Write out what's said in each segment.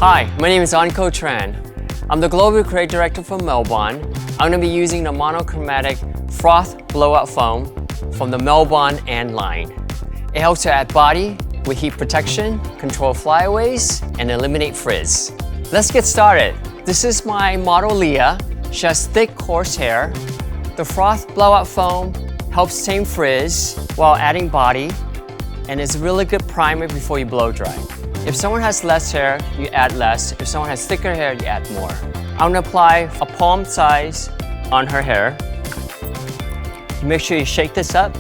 Hi, my name is Ancotrand. I'm the Global Creative Director for milbon. I'm going to be using the monochromatic Froth Blowout Foam from the milbon and line. It helps to add body with heat protection, control flyaways, and eliminate frizz. Let's get started. This is my model Leah. She has thick, coarse hair. The Froth Blowout Foam helps tame frizz while adding body, and it's a really good primer before you blow dry. If someone has less hair, you add less. If someone has thicker hair, you add more. I'm gonna apply a palm size on her hair. Make sure you shake this up.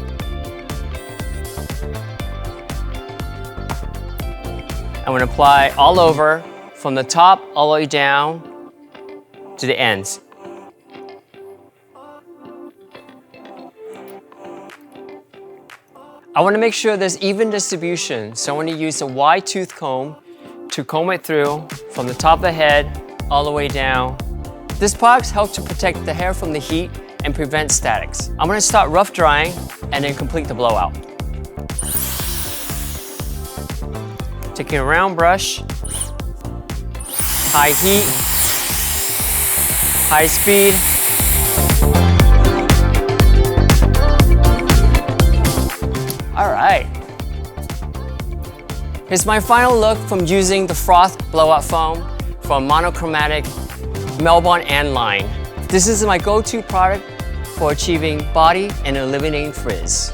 I'm gonna apply all over, from the top all the way down to the ends. I want to make sure there's even distribution, so I want to use a wide tooth comb to comb it through from the top of the head all the way down. This product helps to protect the hair from the heat and prevent statics. I'm going to start rough drying and then complete the blowout. Taking a round brush, high heat, high speed. All right. Here's my final look from using the Froth Blowout Foam from monochromatic milbon and line. This is my go-to product for achieving body and eliminating frizz.